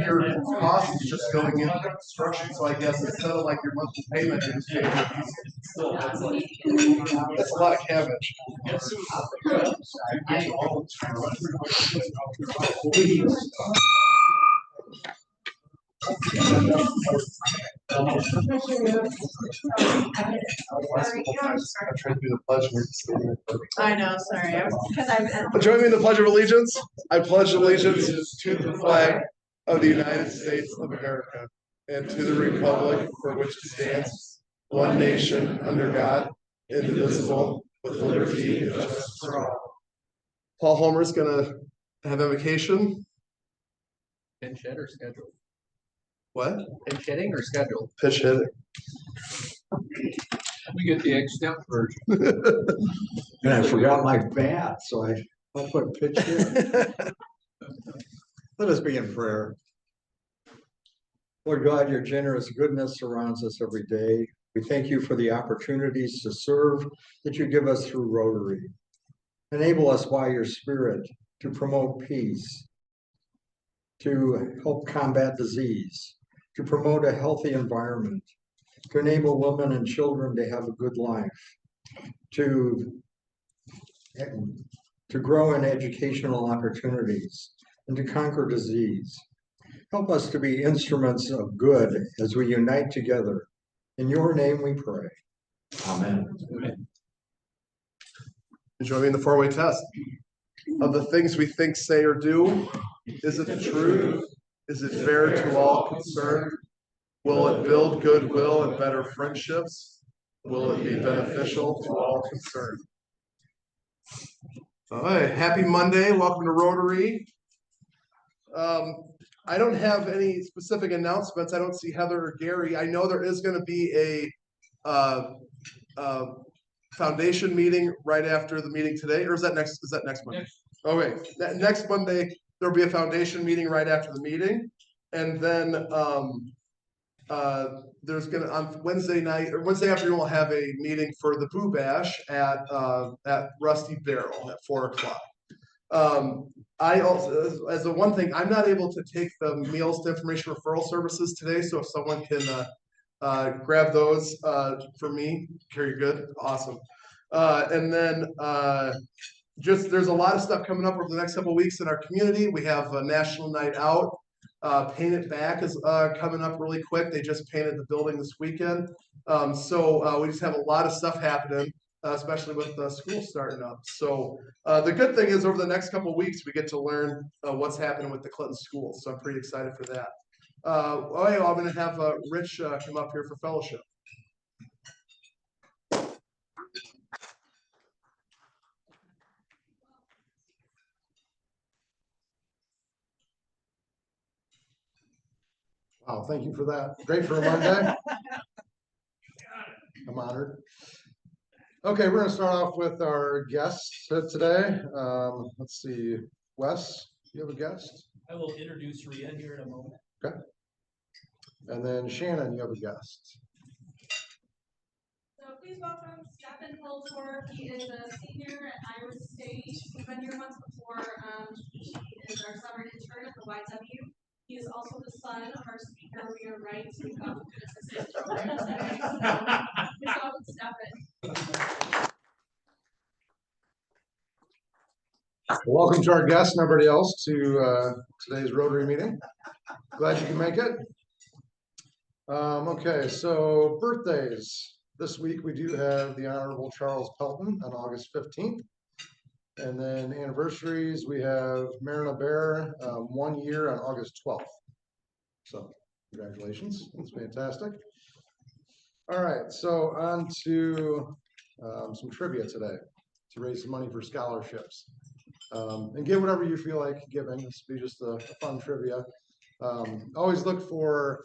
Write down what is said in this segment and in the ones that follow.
your cost is just going into construction. So I guess instead of like your monthly payment, you're just paying a piece. Still, that's a lot of cabbage. I'm trying to do the pledge. I know, sorry. Join me in the Pledge of Allegiance. I pledge allegiance to the flag of the United States of America and to the republic for which it stands, one nation under God, indivisible, with liberty and justice for all. Paul Homer's gonna have a vacation. Pinch hit or scheduled? What? Pinch hitting or scheduled? Pitch hit. We get the extent version. And I forgot my bat, so I put pitch in. Let us be in prayer. Lord God, your generous goodness surrounds us every day. We thank you for the opportunities to serve that you give us through Rotary. Enable us by your Spirit to promote peace, to help combat disease, to promote a healthy environment, to enable women and children to have a good life, to grow in educational opportunities, and to conquer disease. Help us to be instruments of good as we unite together. In your name we pray. Amen. Amen. Join me in the four-way test. Of the things we think, say, or do, is it the truth? Is it fair to all concerned? Will it build goodwill and better friendships? Will it be beneficial to all concerned? All right, happy Monday. Welcome to Rotary. I don't have any specific announcements. I don't see Heather or Gary. I know there is going to be a foundation meeting right after the meeting today, or is that next Monday? Okay, next Monday there'll be a foundation meeting right after the meeting, and then there's gonna on Wednesday night or Wednesday afternoon we'll have a meeting for the Boo Bash at Rusty Barrel at 4 o'clock. I also, as the one thing, I'm not able to take the meals to information referral services today, so if someone can grab those for me, Carrie, you're good, awesome. And then just there's a lot of stuff coming up over the next couple of weeks in our community. We have a National Night Out. Paint It Back is coming up really quick. They just painted the building this weekend. So we just have a lot of stuff happening, especially with the school starting up. So the good thing is over the next couple of weeks, we get to learn what's happening with the Clinton schools. So I'm pretty excited for that. I'm going to have Rich come up here for fellowship. Wow, thank you for that. Great for a Monday. I'm honored. Okay, we're going to start off with our guests today. Let's see, Wes, you have a guest? I will introduce Rhea here in a moment. Okay. And then Shannon, you have a guest. So please welcome Stephen Hiltor. He is a senior at Iowa State. He's been here once before. He is our summer intern at the YW. He is also the son of our speaker. We are right to come to assistant program today. So please welcome Stephen. Welcome to our guests and everybody else to today's Rotary meeting. Glad you can make it. Okay, so birthdays. This week we do have the Honorable Charles Pelton on August 15th. And then anniversaries, we have Marina Bear, 1 year on August 12th. So congratulations, that's fantastic. All right, so on to some trivia today to raise some money for scholarships. And give whatever you feel like giving. This will be just a fun trivia. Always look for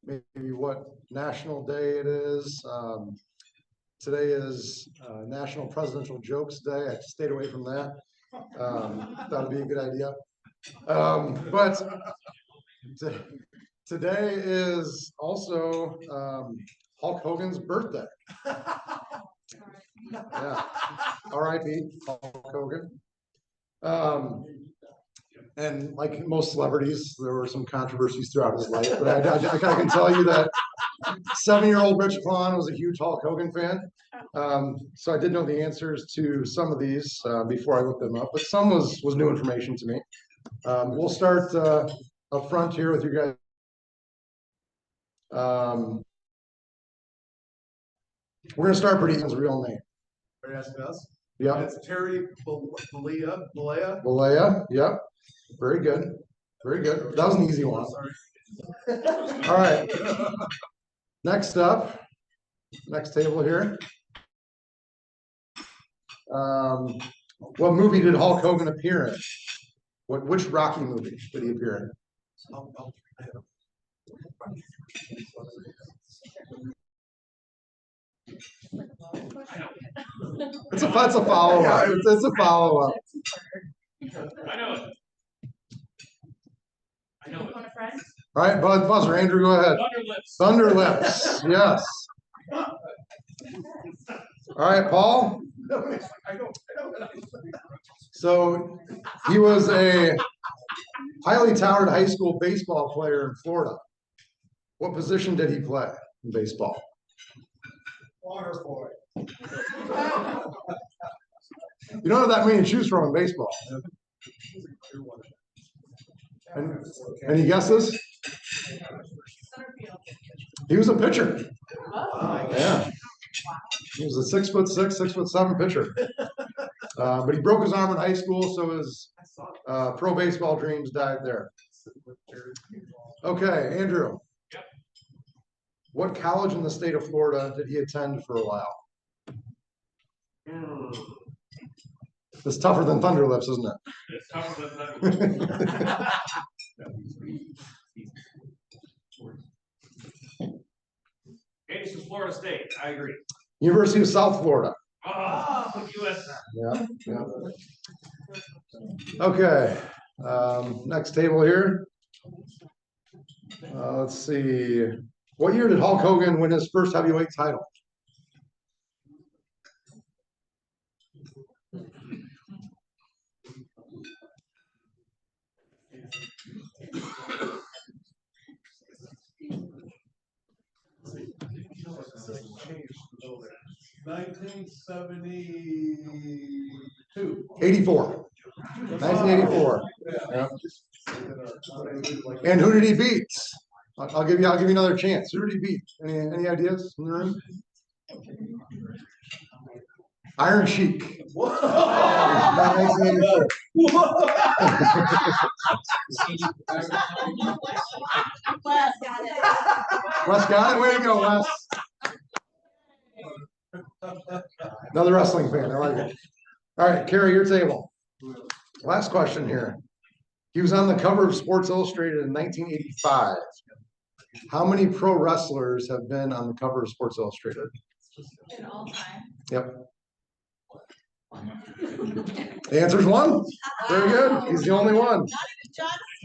maybe what national day it is. Today is National Presidential Jokes Day. I stayed away from that. Thought it'd be a good idea. But today is also Hulk Hogan's birthday. Yeah, R.I.P. Hulk Hogan. And like most celebrities, there were some controversies throughout his life, but I can tell you that 7-year-old Rich Kwan was a huge Hulk Hogan fan. So I did know the answers to some of these before I looked them up, but some was new information to me. We'll start up front here with you guys. We're gonna start pretty his real name. Are you asking us? Yeah, It's Terry Balea. Balea. Yep. Very good. Very good. That was an easy one. Sorry. All right. Next up, next table here. What movie did Hulk Hogan appear in? Which Rocky movie did he appear in? It's a follow up. It's a follow up. I know it. I know it. All right, buzzer. Andrew, go ahead. Thunder Lips. Thunder Lips. Yes. All right, Paul. So he was a highly touted high school baseball player in Florida. What position did he play in baseball? Water boy. You don't have that many to choose from in baseball. Any guesses? Center field. He was a pitcher. Yeah. He was a 6'6", 6'7" pitcher. But he broke his arm in high school, so his pro baseball dreams died there. Okay, Andrew. Yep. What college in the state of Florida did he attend for a while? It's tougher than Thunder Lips, isn't it? It's tougher than Thunder Okay, this is Florida State. I agree. University of South Florida. Oh, US. Yeah, yeah. Okay, next table here. Let's see. What year did Hulk Hogan win his first heavyweight title? $1972. 84. 1984. Yeah. And who did he beat? I'll give you another chance. Who did he beat? Any ideas in the room? Iron Sheik. 1984. Wes got it. Wes got it. Way to go, Wes. Another wrestling fan. I like it. All right, Carrie, your table. Last question here. He was on the cover of Sports Illustrated in 1985. How many pro wrestlers have been on the cover of Sports Illustrated? In all time. Yep. The answer's one. Very good. He's the only one.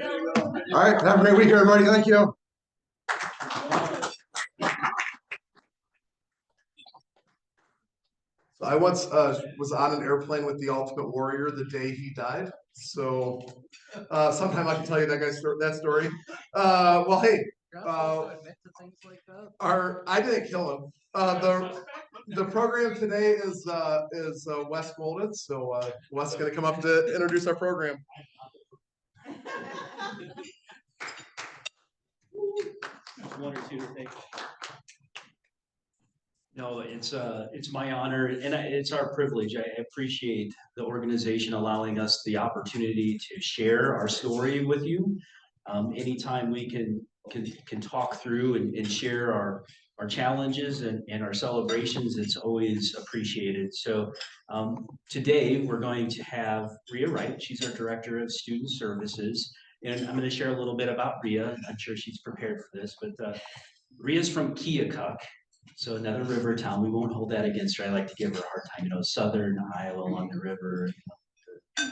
All right. Have a great week, everybody. Thank you. So I once was on an airplane with the Ultimate Warrior the day he died. So sometime I can tell you that story. Well, hey, I didn't kill him. The program today is Wes Golden. So Wes is going to come up to introduce our program. One or two to think. No, it's my honor and it's our privilege. I appreciate the organization allowing us the opportunity to share our story with you. Anytime we can talk through and share our challenges and our celebrations, it's always appreciated. So today we're going to have Rhea Wright. She's our Director of Student Services. And I'm going to share a little bit about Rhea. I'm sure she's prepared for this, but Rhea's from Keokuk. So another river town. We won't hold that against her. I like to give her a hard time. Southern Iowa along the river.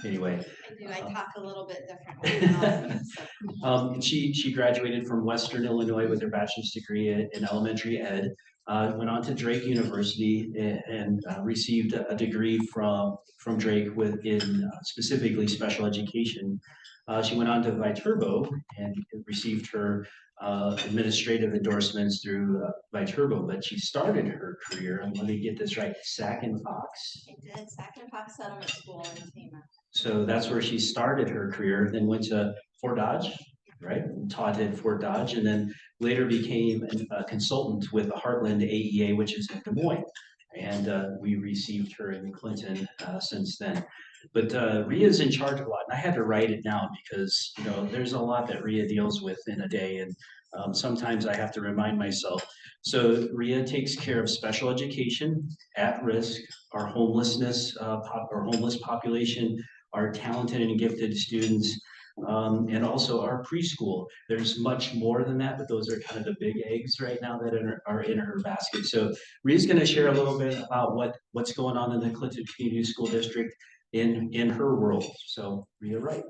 Anyway. I talk a little bit differently. She graduated from Western Illinois with her bachelor's degree in elementary ed. went on to Drake University and received a degree from Drake within specifically special education. She went on to Viterbo and received her administrative endorsements through Viterbo, but she started her career, and let me get this right, Sac and Fox. I did Sac and Fox Settlement School in Tama. So that's where she started her career, then went to Fort Dodge, right? Taught at Fort Dodge, and then later became a consultant with the Heartland AEA, which is in Des Moines. And we received her in Clinton since then. But Ria's in charge of a lot, and I had to write it down because, you know, there's a lot that Ria deals with in a day, and sometimes I have to remind myself. So Ria takes care of special education, at risk, our homelessness, our homeless population, our talented and gifted students, and also our preschool. There's much more than that, but those are kind of the big eggs right now that are in her basket. So Ria's going to share a little bit about what's going on in the Clinton Community School District in her world. So Ria, right.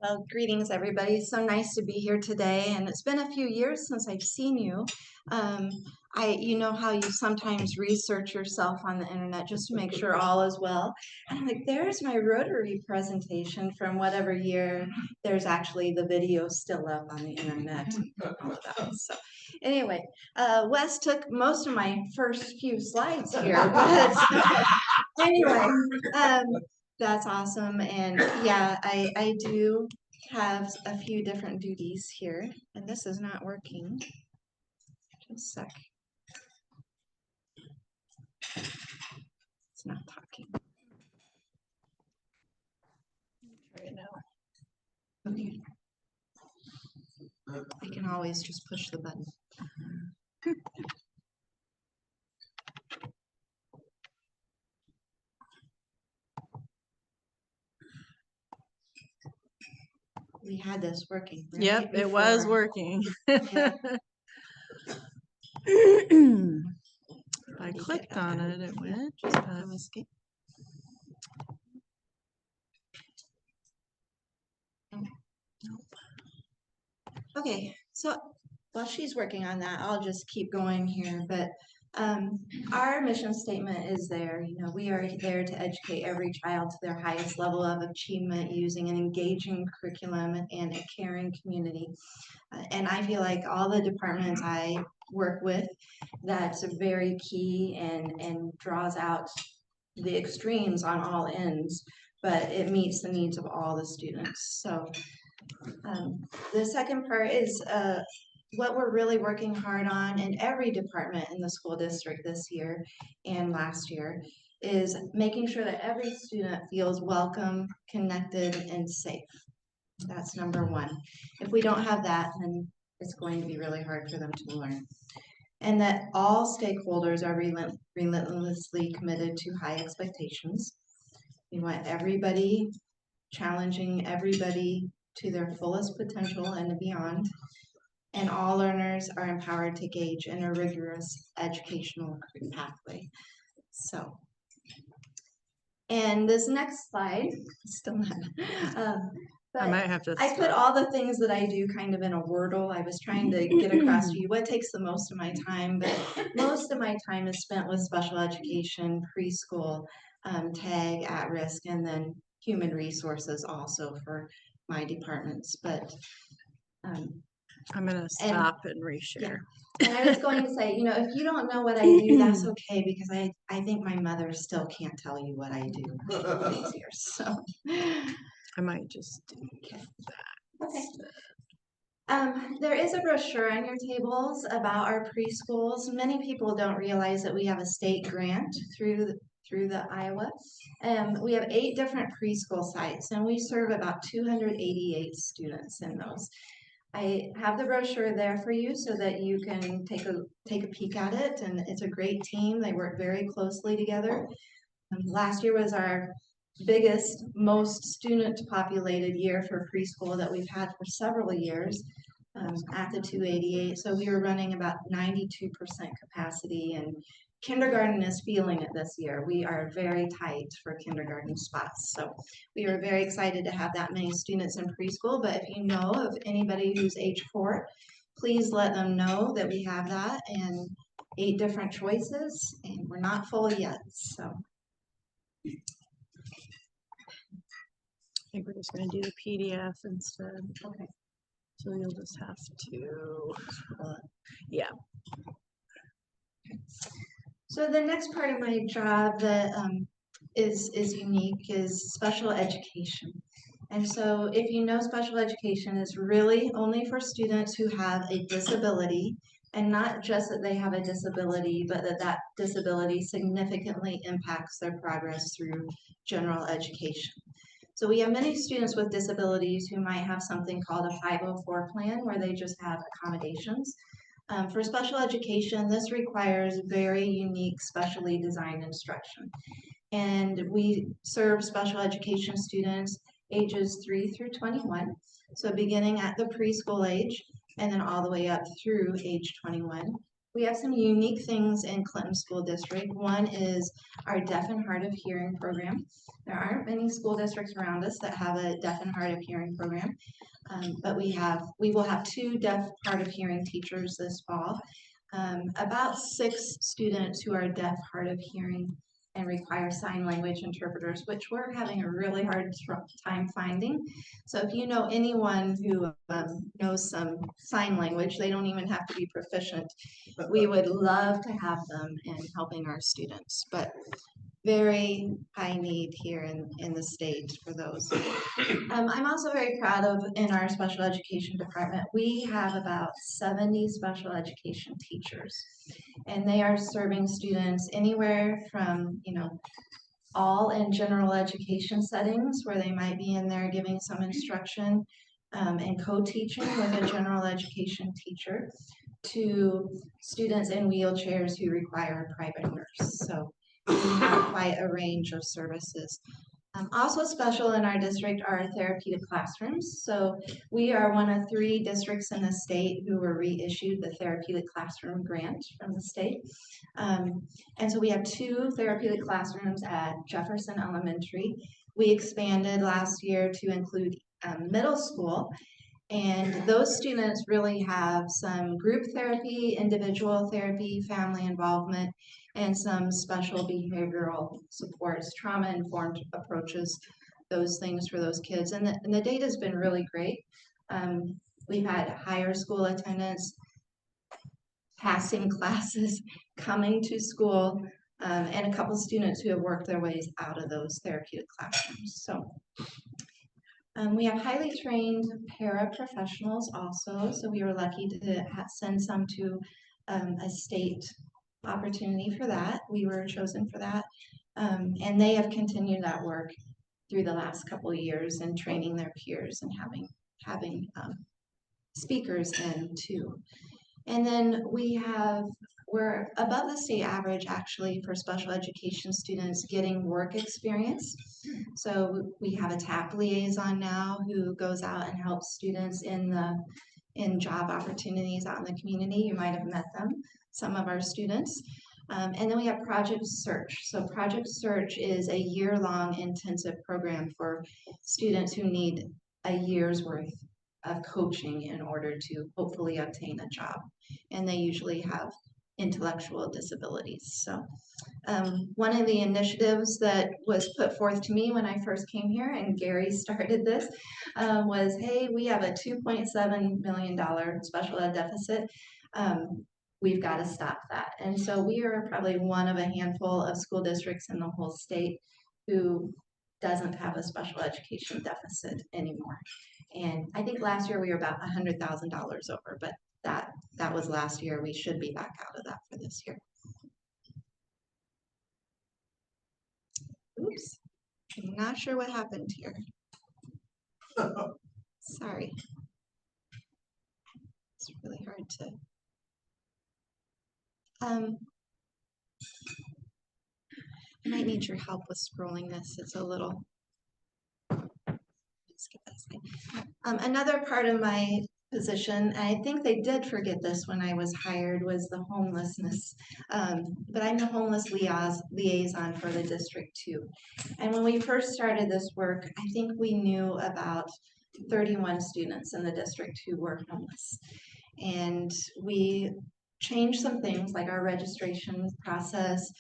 Well, greetings, everybody. It's so nice to be here today, and it's been a few years since I've seen you. You know how you sometimes research yourself on the internet just to make sure all is well. And I'm like, there's my Rotary presentation from whatever year. There's actually the video still up on the internet. So anyway, Wes took most of my first few slides here, but anyway, that's awesome. And yeah, I do have a few different duties here, and this is not working. Just a sec. It's not talking. Right now. Okay. I can always just push the button. We had this working. Right? Yep, it was Before. working. Yeah. If I clicked on it, it went. Go escape. Okay, so while she's working on that, I'll just keep going here. But our mission statement is there. You know, we are there to educate every child to their highest level of achievement using an engaging curriculum and a caring community. And I feel like all the departments I work with, that's very key and draws out the extremes on all ends, but it meets the needs of all the students. So the second part is what we're really working hard on in every department in the school district this year and last year is making sure that every student feels welcome, connected, and safe. That's number one. If we don't have that, then it's going to be really hard for them to learn. And that all stakeholders are relentlessly committed to high expectations. We want everybody challenging everybody to their fullest potential and beyond. And all learners are empowered to engage in a rigorous educational pathway. So, and this next slide, still not, I might have to. I put all the things that I do kind of in a Wordle. I was trying to get across to you what takes the most of my time, but most of my time is spent with special education, preschool, TAG, at risk, and then human resources also for my departments. But I'm gonna stop and reshare. and I was going to say, you know, if you don't know what I do, that's okay, because I think my mother still can't tell you what I do all these years. So I might just do okay. There is a brochure on your tables about our preschools. Many people don't realize that we have a state grant through the Iowa. We have 8 different preschool sites, and we serve about 288 students in those. I have the brochure there for you so that you can take a peek at it, and it's a great team. They work very closely together. Last year was our biggest, most student populated year for preschool that we've had for several years at the 288. So we were running about 92% capacity and kindergarten is feeling it this year. We are very tight for kindergarten spots. So we are very excited to have that many students in preschool. But if you know of anybody who's age 4, please let them know that we have that and 8 different choices, and we're not full yet. So I think we're just gonna do the PDF instead. okay. So you'll just have to, yeah. So the next part of my job that is unique is special education. And so if you know, special education is really only for students who have a disability, and not just that they have a disability, but that disability significantly impacts their progress through general education. So we have many students with disabilities who might have something called a 504 plan where they just have accommodations. For special education, this requires very unique, specially designed instruction. And we serve special education students ages 3 through 21. So beginning at the preschool age and then all the way up through age 21. We have some unique things in Clinton School District. One is our deaf and hard of hearing program. There aren't many school districts around us that have a deaf and hard of hearing program. But we will have 2 deaf hard of hearing teachers this fall. About 6 students who are deaf hard of hearing and require sign language interpreters, which we're having a really hard time finding. So if you know anyone who knows some sign language, they don't even have to be proficient. We would love to have them in helping our students, but very high need here in the state for those. I'm also very proud of, in our special education department, we have about 70 special education teachers. And they are serving students anywhere from, all in general education settings where they might be in there giving some instruction and co-teaching with a general education teacher, to students in wheelchairs who require a private nurse. So we have quite a range of services. Also special in our district are therapeutic classrooms. So we are one of 3 districts in the state who were reissued the therapeutic classroom grant from the state. And so we have 2 therapeutic classrooms at Jefferson Elementary. We expanded last year to include middle school. And those students really have some group therapy, individual therapy, family involvement, and some special behavioral supports, trauma-informed approaches, those things for those kids. And the data's been really great. We've had higher school attendance, passing classes, coming to school, and a couple students who have worked their ways out of those therapeutic classrooms. So we have highly trained paraprofessionals also, so we were lucky to send some to a state opportunity for that. We were chosen for that, and they have continued that work through the last couple of years and training their peers and having speakers in too. And then we're above the state average actually for special education students getting work experience. So we have a TAP liaison now who goes out and helps students in job opportunities out in the community. You might have met them, some of our students. And then we have Project Search. So Project Search is a year-long intensive program for students who need a year's worth of coaching in order to hopefully obtain a job. And they usually have intellectual disabilities. So one of the initiatives that was put forth to me when I first came here, and Gary started this, was, hey, we have a $2.7 million special ed deficit. We've got to stop that. And so we are probably one of a handful of school districts in the whole state who doesn't have a special education deficit anymore. And I think last year we were about $100,000 over, but that was last year. We should be back out of that for this year. Oops, I'm not sure what happened here. Sorry. It's really hard to. I might need your help with scrolling this. It's a little. Skip that slide. Another part of my position. I think they did forget this when I was hired, was the homelessness. But I'm the homeless liaison for the district too. And when we first started this work, I think we knew about 31 students in the district who were homeless. And we changed some things like our registration process,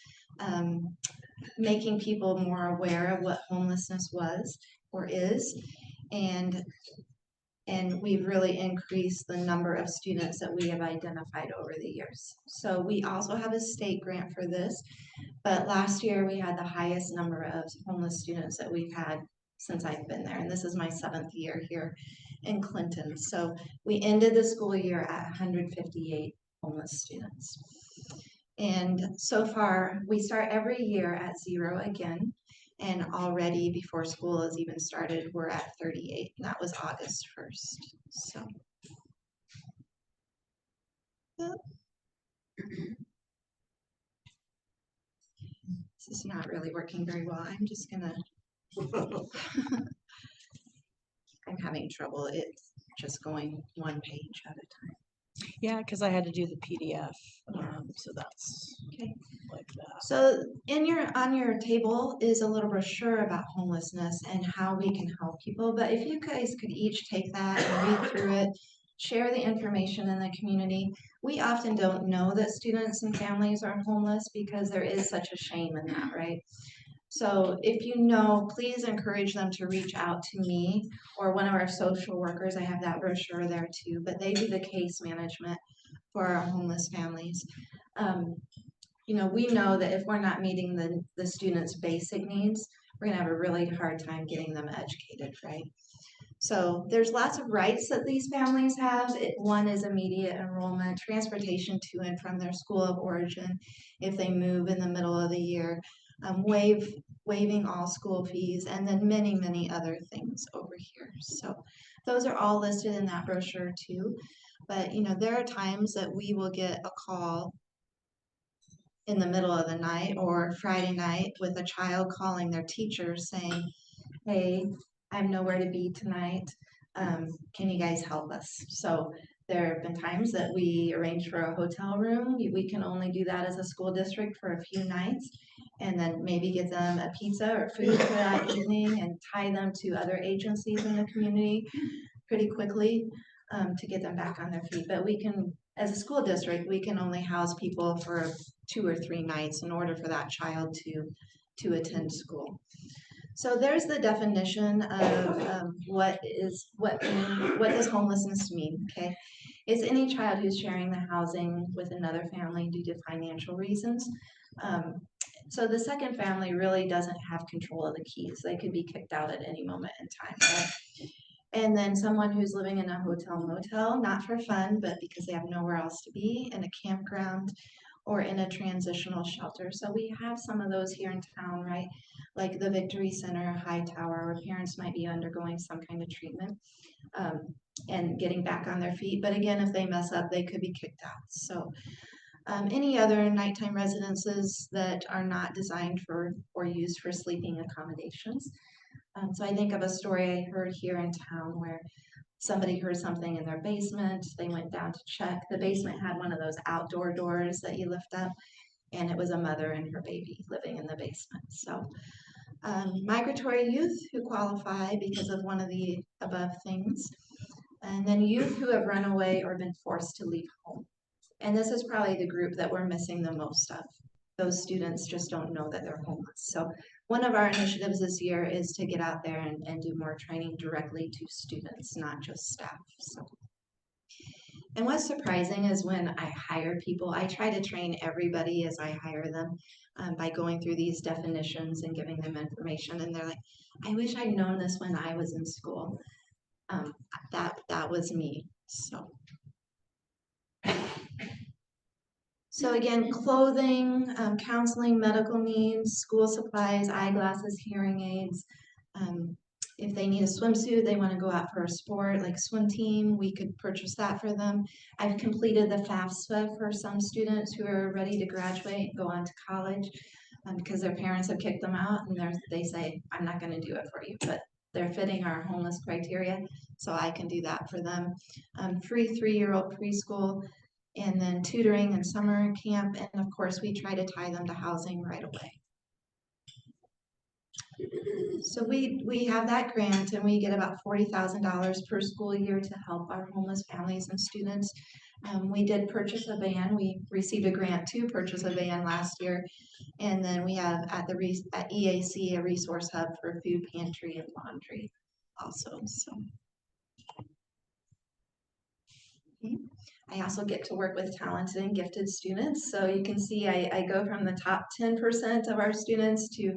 making people more aware of what homelessness was or is. And we've really increased the number of students that we have identified over the years. So we also have a state grant for this, but last year we had the highest number of homeless students that we've had since I've been there, and this is my 7th year here in Clinton. So we ended the school year at 158 homeless students. And so far, we start every year at 0 again. And already before school has even started, we're at 38, and that was August 1st, so. Yep. This is not really working very well. I'm just gonna. I'm having trouble. It's just going one page at a time. Yeah, because I had to do the PDF, so that's Okay. like that. So on your table is a little brochure about homelessness and how we can help people. But if you guys could each take that and read through it, share the information in the community. We often don't know that students and families are homeless because there is such a shame in that, right? So if you know, please encourage them to reach out to me or one of our social workers. I have that brochure there too, but they do the case management for our homeless families. You know, we know that if we're not meeting the students' basic needs, we're gonna have a really hard time getting them educated, right? So there's lots of rights that these families have. One is immediate enrollment, transportation to and from their school of origin if they move in the middle of the year, waiving all school fees, and then many, many other things over here. So those are all listed in that brochure too. But you know, there are times that we will get a call in the middle of the night or Friday night with a child calling their teacher saying, hey, I have nowhere to be tonight. Can you guys help us? So there have been times that we arrange for a hotel room. We can only do that as a school district for a few nights and then maybe get them a pizza or food for that evening and tie them to other agencies in the community pretty quickly to get them back on their feet. But we can, as a school district, we can only house people for 2 or 3 nights in order for that child to attend school. So there's the definition of what does homelessness mean, okay? It's any child who's sharing the housing with another family due to financial reasons. So the second family really doesn't have control of the keys. They could be kicked out at any moment in time, right? And then someone who's living in a hotel motel, not for fun, but because they have nowhere else to be, in a campground or in a transitional shelter. So we have some of those here in town, right? Like the Victory Center, Hightower, where parents might be undergoing some kind of treatment and getting back on their feet. But again, if they mess up, they could be kicked out. So any other nighttime residences that are not designed for or used for sleeping accommodations. So I think of a story I heard here in town where somebody heard something in their basement. They went down to check. The basement had one of those outdoor doors that you lift up, and it was a mother and her baby living in the basement. So migratory youth who qualify because of one of the above things, and then youth who have run away or been forced to leave home. And this is probably the group that we're missing the most of. Those students just don't know that they're homeless. So one of our initiatives this year is to get out there and do more training directly to students, not just staff. So. And what's surprising is when I hire people, I try to train everybody as I hire them by going through these definitions and giving them information. And they're like, I wish I'd known this when I was in school. That was me. So again, clothing, counseling, medical needs, school supplies, eyeglasses, hearing aids. If they need a swimsuit, they want to go out for a sport like swim team, we could purchase that for them. I've completed the FAFSA for some students who are ready to graduate and go on to college because their parents have kicked them out and they say, I'm not going to do it for you, but they're fitting our homeless criteria, so I can do that for them. Free 3-year-old preschool, and then tutoring and summer camp, and of course, we try to tie them to housing right away. So we have that grant, and we get about $40,000 per school year to help our homeless families and students. We did purchase a van. We received a grant to purchase a van last year, and then we have at EAC a resource hub for food pantry and laundry also. So. Okay. I also get to work with talented and gifted students. So you can see I go from the top 10% of our students to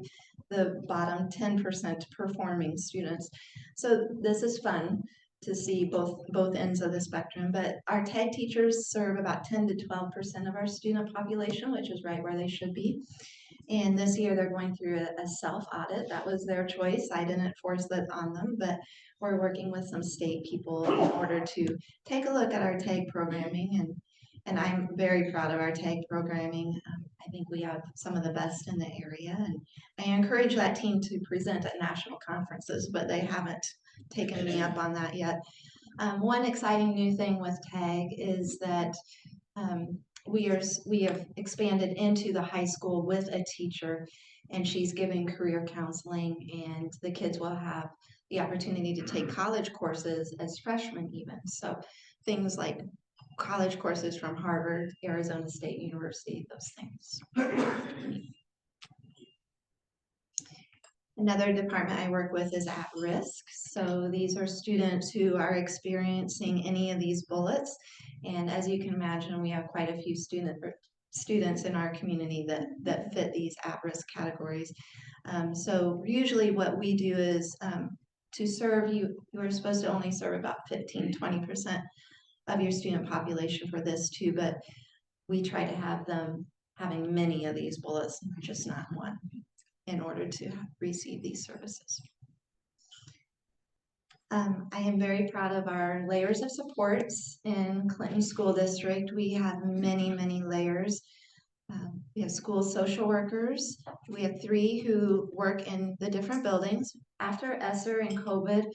the bottom 10% performing students. So this is fun to see both ends of the spectrum, but our tag teachers serve about 10 to 12% of our student population, which is right where they should be. And this year they're going through a self-audit. That was their choice. I didn't force that on them, but we're working with some state people in order to take a look at our tag programming, and I'm very proud of our tag programming. I think we have some of the best in the area, and I encourage that team to present at national conferences, but they haven't taken me up on that yet. One exciting new thing with tag is that we have expanded into the high school with a teacher, and she's giving career counseling, and the kids will have the opportunity to take college courses as freshmen even. So things like college courses from Harvard, Arizona State University, those things. Another department I work with is at risk. So these are students who are experiencing any of these bullets. And as you can imagine, we have quite a few students in our community that fit these at-risk categories. So usually what we do is to serve you are supposed to only serve about 15-20% of your student population for this too, but we try to have them having many of these bullets, just not one, in order to receive these services. I am very proud of our layers of supports in Clinton School District. We have many, many layers. We have school social workers. We have 3 who work in the different buildings. After ESSER and COVID,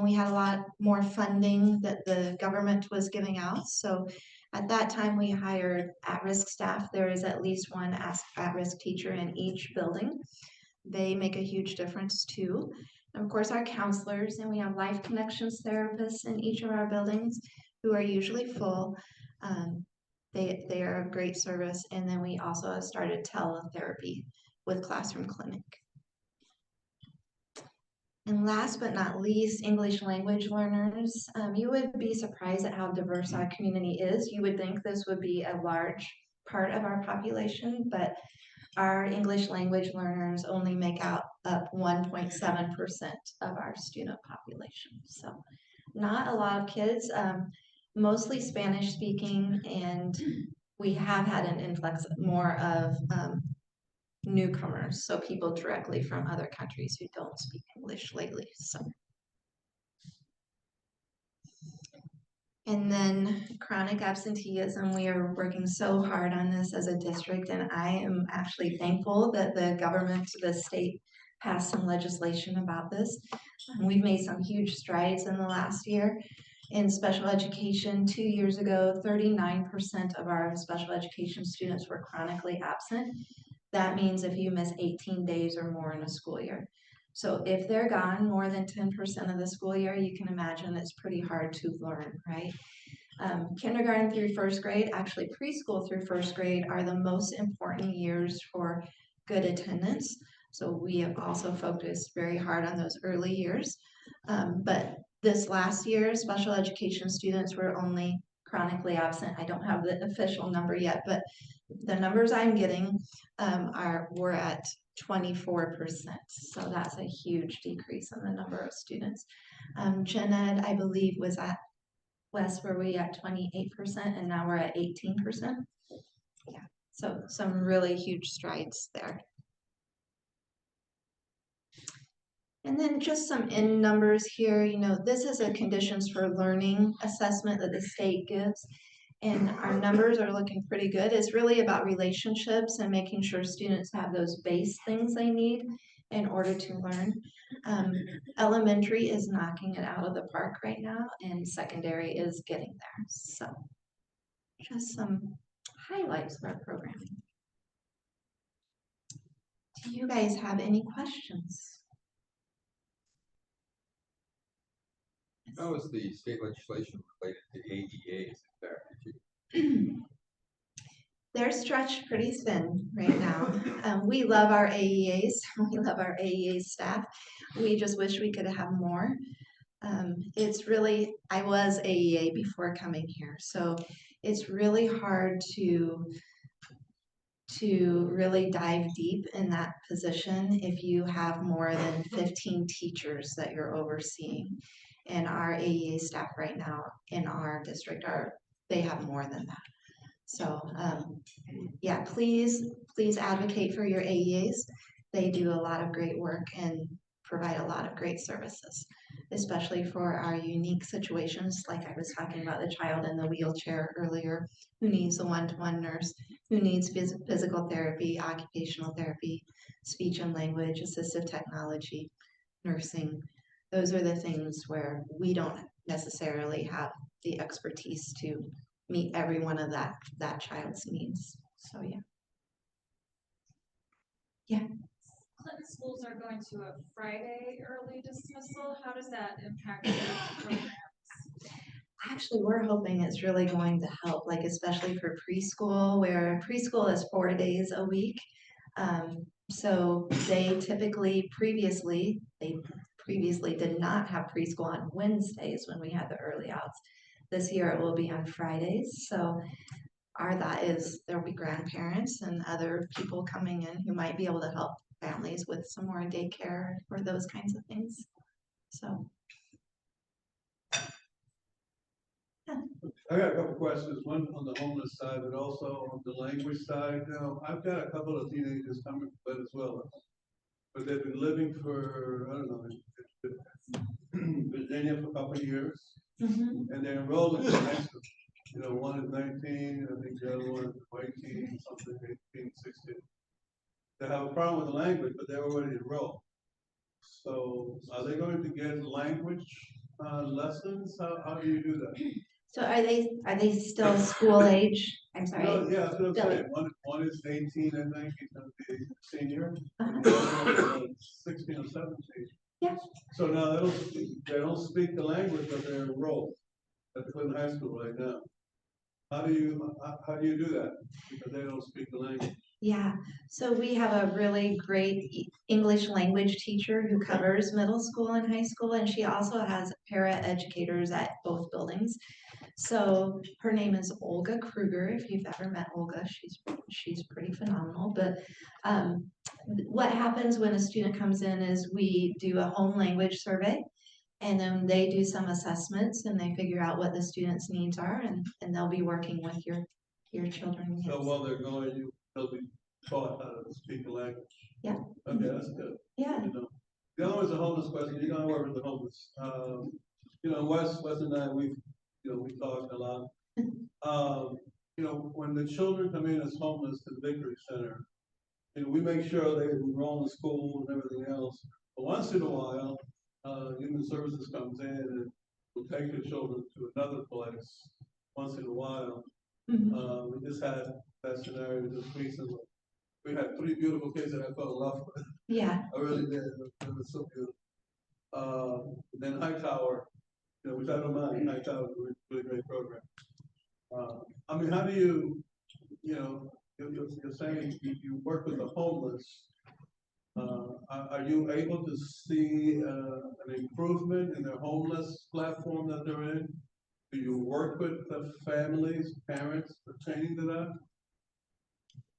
we had a lot more funding that the government was giving out. So at that time, we hired at-risk staff. There is at least one at-risk teacher in each building. They make a huge difference too. And of course, our counselors, and we have Life Connections therapists in each of our buildings who are usually full. They are a great service. And then we also have started teletherapy with Classroom Clinic. And last but not least, English language learners. You would be surprised at how diverse our community is. You would think this would be a large part of our population, but our English language learners only make up 1.7% of our student population. So not a lot of kids, mostly Spanish speaking, and we have had an influx more of newcomers, so people directly from other countries who don't speak English lately. So. And then chronic absenteeism, we are working so hard on this as a district, and I am actually thankful that the government, the state, passed some legislation about this. We've made some huge strides in the last year. In special education, 2 years ago, 39% of our special education students were chronically absent. That means if you miss 18 days or more in a school year. So if they're gone more than 10% of the school year, you can imagine it's pretty hard to learn, right? Kindergarten through first grade, actually preschool through first grade, are the most important years for good attendance. So we have also focused very hard on those early years. But this last year, special education students were only chronically absent. I don't have the official number yet, but the numbers I'm getting we're at 24%. So that's a huge decrease in the number of students. Gen Ed, I believe, was at West, were we at 28%, and now we're at 18%. Yeah, so some really huge strides there. And then just some end numbers here. You know, this is a conditions for learning assessment that the state gives, and our numbers are looking pretty good. It's really about relationships and making sure students have those base things they need in order to learn. Elementary is knocking it out of the park right now, and secondary is getting there. So just some highlights of our programming. Do you guys have any questions? How is the state legislation related to AEAs there? They're stretched pretty thin right now. We love our AEAs. We love our AEA staff. We just wish we could have more. It's really, I was AEA before coming here, so it's really hard to really dive deep in that position if you have more than 15 teachers that you're overseeing. And our AEA staff right now in our district they have more than that. So yeah, please advocate for your AEAs. They do a lot of great work and provide a lot of great services, especially for our unique situations, like I was talking about the child in the wheelchair earlier, who needs a one-to-one nurse, who needs physical therapy, occupational therapy, speech and language, assistive technology, nursing. Those are the things where we don't necessarily have the expertise to meet every one of that child's needs. So yeah. Clinton schools are going to a Friday early dismissal. How does that impact your programs? Actually, we're hoping it's really going to help, like especially for preschool, where preschool is 4 days a week. So they previously did not have preschool on Wednesdays when we had the early outs. This year it will be on Fridays. So our thought is there'll be grandparents and other people coming in who might be able to help families with some more daycare or those kinds of things. So. I got a couple questions, one on the homeless side, but also on the language side. Now, I've got a couple of teenagers coming to Venezuela, but they've been living for, I don't know, Virginia for a couple of years, and they're enrolled in high school. You know, one is 19, I think the other one is 18, something, 18, 16. They have a problem with the language, but they're already enrolled. So are they going to get language lessons? How do you do that? So are they still school age? I'm sorry. No, yeah, that's what I'm saying. One is 18, I think, he's gonna be a senior. And the other one is 16 or 17. Yeah. So now they don't speak the language, but they're enrolled at the Clinton High School right now. How do you do that? Because they don't speak the language. Yeah, so we have a really great English language teacher who covers middle school and high school, and she also has para educators at both buildings. So her name is Olga Kruger. If you've ever met Olga, she's pretty phenomenal. But what happens when a student comes in is we do a home language survey, and then they do some assessments and they figure out what the student's needs are, and they'll be working with your children. Yes. So while they're going, they'll be taught how to speak the language. Yeah. Okay, that's good. Yeah. You know. The other one's a homeless question. You're gonna work with the homeless. You know, Wes and I, we talked a lot. You know, when the children come in as homeless to the Victory Center, you know, we make sure they enroll in school and everything else. But once in a while, Human Services comes in and will take the children to another place once in a while. We just had that scenario just recently. We had 3 beautiful kids that I fell in love with. Yeah. I really did. It was so beautiful. Then Hightower, you know, which I don't mind. Hightower is a really great program. I mean, how do you know, you're saying you work with the homeless. Are you able to see an improvement in their homeless platform that they're in? Do you work with the families, parents pertaining to that?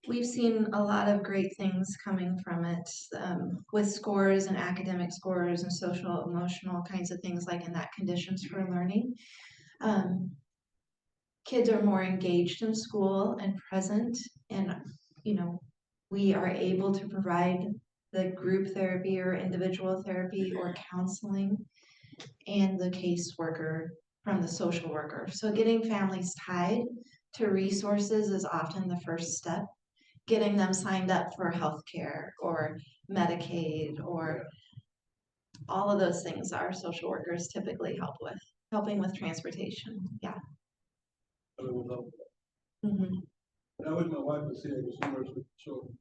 We've seen a lot of great things coming from it, with scores and academic scores and social, emotional kinds of things, like in that conditions for learning. Kids are more engaged in school and present, and you know, we are able to provide the group therapy or individual therapy or counseling and the caseworker from the social worker. So getting families tied to resources is often the first step. getting them signed up for healthcare or Medicaid or all of those things our social workers typically help with, helping with transportation. Yeah. I would help. Mhm. I wish my wife was here, because she works with children.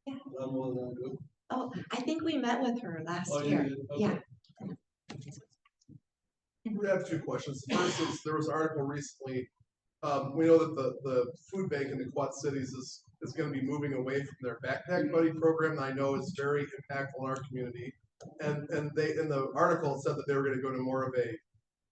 Yeah. I'm more than good. Oh, I think we met with her last Oh, you year. did? Okay. Yeah. We have two questions. The first is, there was an article recently, we know that the food bank in the Quad Cities is gonna be moving away from their backpack buddy program that I know is very impactful in our community. And they, in the article, it said that they were gonna go to more of a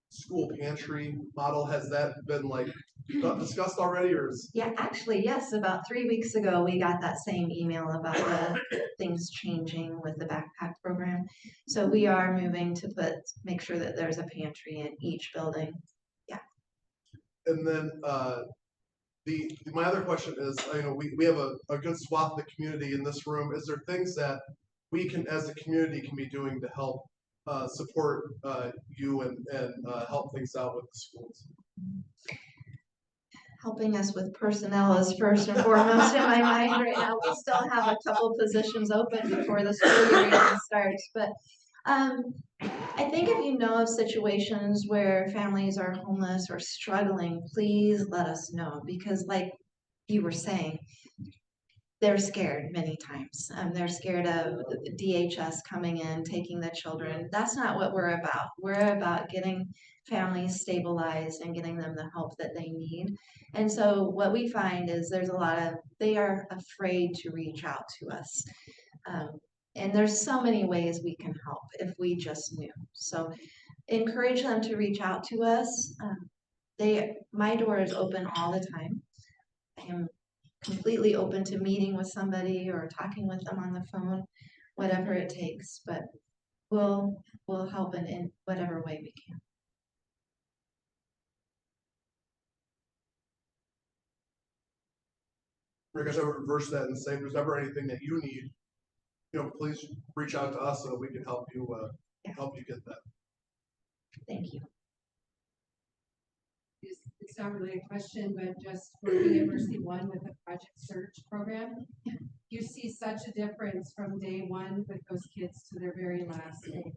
school pantry model. Has that been like discussed already, or is? Yeah, actually, yes, about 3 weeks ago, we got that same email about the things changing with the backpack program. So we are moving to make sure that there's a pantry in each building. And then, my other question is, we have a good swath of the community in this room. Is there things that we can, as a community, can be doing to help support you and help things out with the schools? Helping us with personnel is first and foremost in my mind right now. We still have a couple positions open before the school year even starts, but I think if you know of situations where families are homeless or struggling, please let us know, because like you were saying, they're scared many times. They're scared of DHS coming in, taking the children. That's not what we're about. We're about getting families stabilized and getting them the help that they need. And so what we find is they are afraid to reach out to us. And there's so many ways we can help if we just knew. So encourage them to reach out to us. My door is open all the time. I am completely open to meeting with somebody or talking with them on the phone, whatever it takes, but we'll help in whatever way we can. Rick, I should reverse that and say, if there's ever anything that you need, please reach out to us so that we can help you get that. Thank you. It's not really a question, but just working at Mercy One with the Project Search program, you see such a difference from day one with those kids to their very last day.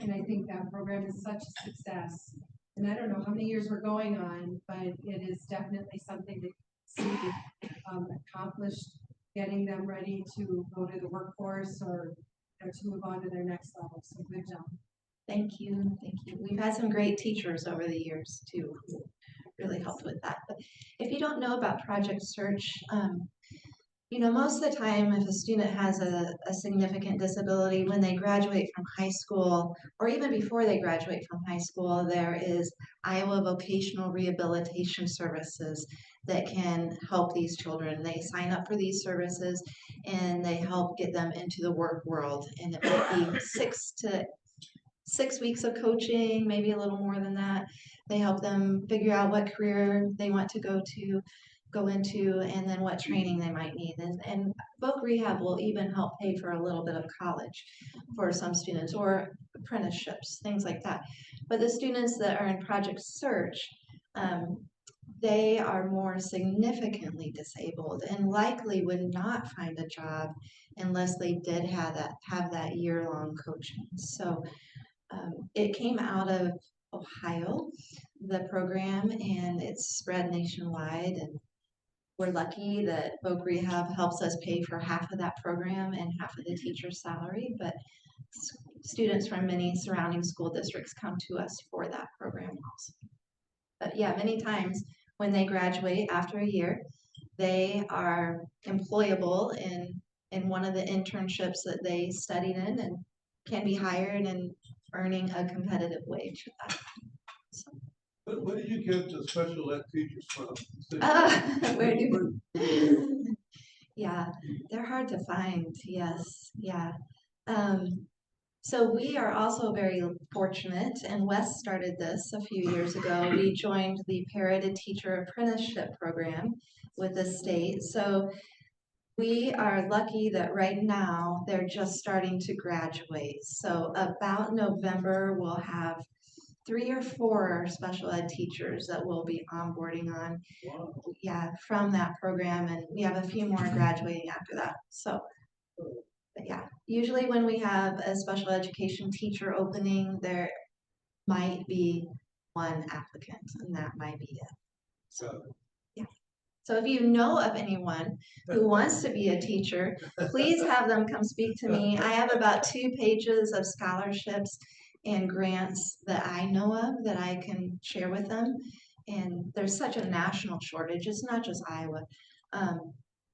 And I think that program is such a success. And I don't know how many years we're going on, but it is definitely something to see accomplished, getting them ready to go to the workforce or to move on to their next level. So good job. Thank you. Thank you. We've had some great teachers over the years too, who really helped with that. But if you don't know about Project Search, most of the time, if a student has a significant disability, when they graduate from high school, or even before they graduate from high school, there is Iowa Vocational Rehabilitation Services that can help these children. They sign up for these services and they help get them into the work world. And it might be 6 weeks of coaching, maybe a little more than that. They help them figure out what career they want to go into, and then what training they might need. And Voc Rehab will even help pay for a little bit of college for some students, or apprenticeships, things like that. But the students that are in Project Search, they are more significantly disabled and likely would not find a job unless they did have that year-long coaching. So it came out of Ohio, the program, and it's spread nationwide. And we're lucky that Voc Rehab helps us pay for half of that program and half of the teacher's salary, but students from many surrounding school districts come to us for that program also. But yeah, many times when they graduate after a year, they are employable in one of the internships that they studied in and can be hired and earning a competitive wage for that. So. Where do you get the special ed teachers from? Yeah, they're hard to find. Yes, yeah. So we are also very fortunate, and Wes started this a few years ago. We joined the Parroted Teacher Apprenticeship Program with the state. So we are lucky that right now they're just starting to graduate. So about November, we'll have 3 or 4 special ed teachers that we'll be onboarding on. Yeah, from that program, and we have a few more graduating after that. So, but yeah, usually when we have a special education teacher opening, there might be one applicant, and that might be it. So, yeah. So if you know of anyone who wants to be a teacher, please have them come speak to me. I have about 2 pages of scholarships and grants that I know of that I can share with them. And there's such a national shortage. It's not just Iowa.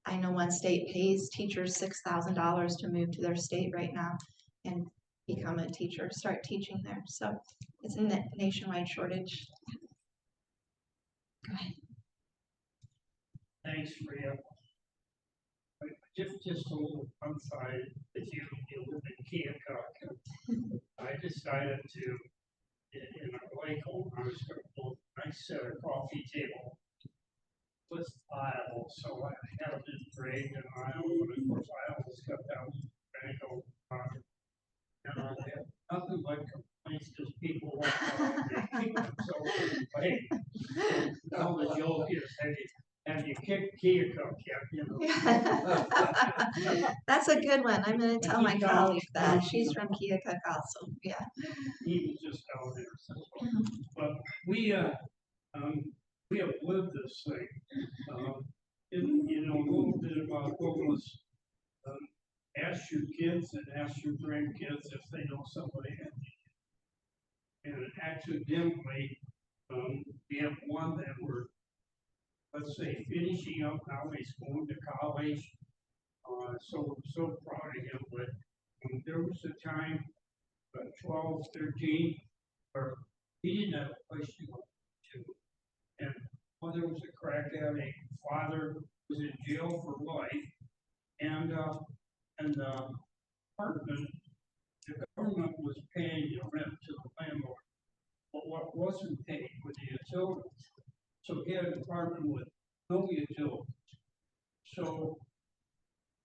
I know one state pays teachers $6,000 to move to their state right now and become a teacher, start teaching there. So it's a nationwide shortage. Go ahead. Thanks, Rhea. Just a little outside, if you live in Keokuk, I decided to, in our lake home, I was gonna build a nice coffee table with aisles, so I had a bit draped and aisle, but of course aisles cut down, and I go, and I had nothing but complaints, because people walk by, they kick themselves, but hey, now the joke is, have you kicked Keokuk yet? You know? That's a good one. I'm going to tell my colleague that. She's from Keokuk also. Yeah. He was just down there. So. But we have lived this thing. You know, a little bit about homeless. Ask your kids and ask your grandkids if they know somebody. And accidentally, we have one that we're, let's say, finishing up now. He's going to college. So proud of him. But there was a time, 12, 13, where he didn't have a place to go to. And mother was a crack addict. Father was in jail for life. And the apartment, the government was paying the rent to the landlord. But what wasn't paid was the utilities. So he had an apartment with no utilities. So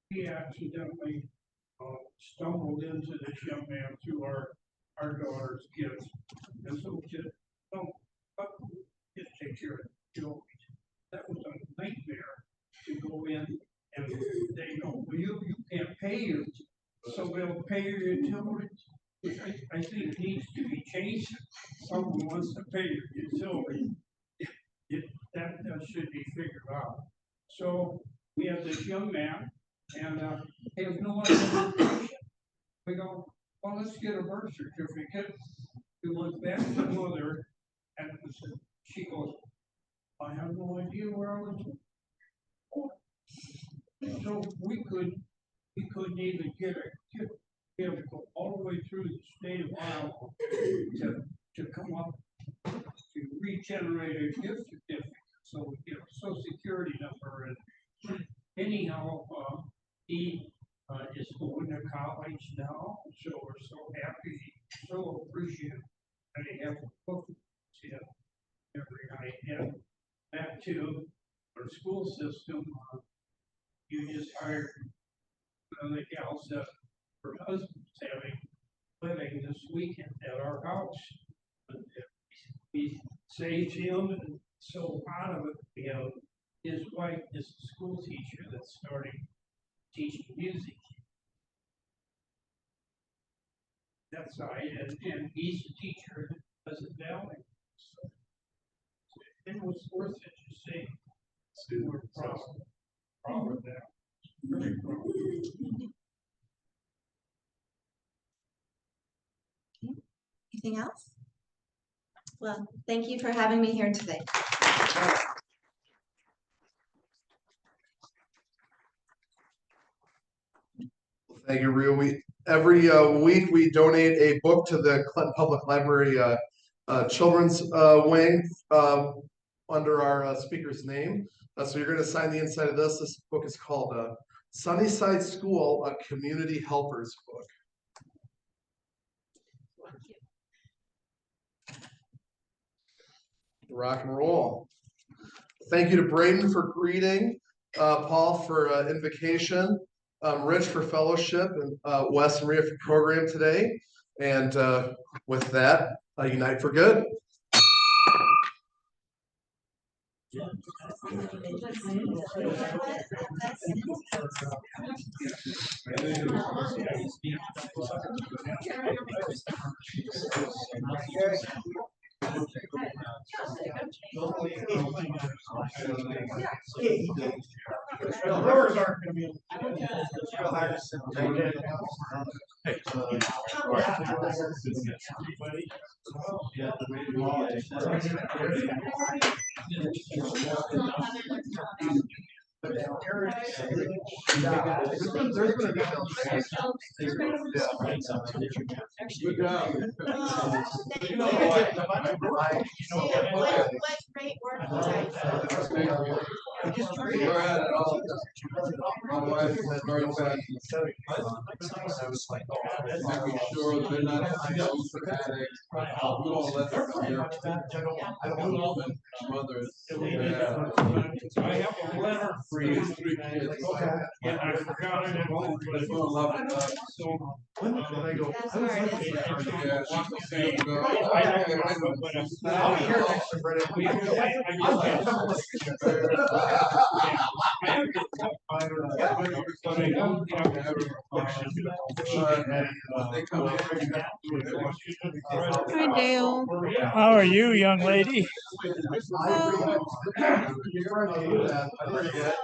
he accidentally stumbled into this young man through our daughter's kids. And so we said, no, just take care of it. That was a nightmare to go in and they go, well, you can't pay your, so we'll pay your utilities. Which I think needs to be changed. Someone wants to pay your utilities. That should be figured out. So we have this young man, and he has no identification. We go, well, let's get a birth certificate. We went back to the mother, and she goes, I have no idea where I was born. So we couldn't even get we have to go all the way through the state of Iowa to come up to regenerate a gift certificate. So we get a social security number, and anyhow, he is going to college now. So we're so happy, so appreciative that he has a book every night. And back to our school system, you just hired one of the gals that her husband's living this weekend at our house. We saved him, and so out of it, we have his wife is a school teacher that's starting teaching music. That side, and he's a teacher at Pleasant Valley. So it was worth it to see. So we're proud of that. Very proud. Anything else? Well, thank you for having me here today. Thank you, Rhea. Every week we donate a book to the Clinton Public Library children's wing under our speaker's name. So you're going to sign the inside of this. This book is called Sunnyside School, a Community Helpers Book. Rock and roll. Thank you to Braden for greeting, Paul for invocation, Rich for fellowship, and Wes and Rhea for program today. And with that, Unite for good. Rivers aren't gonna be. Good job. What great work you guys We're at it all. My wife is very fast. Making sure they're not addicts. We don't let them mothers. I have a letter for you. Three kids. And I forgot it at home, but They don't love it. so. When did I go? That's where it is. Yeah, she's the same girl. I'll be here next year, Brendan. They come in. Hi, Dale. How are you, young lady? I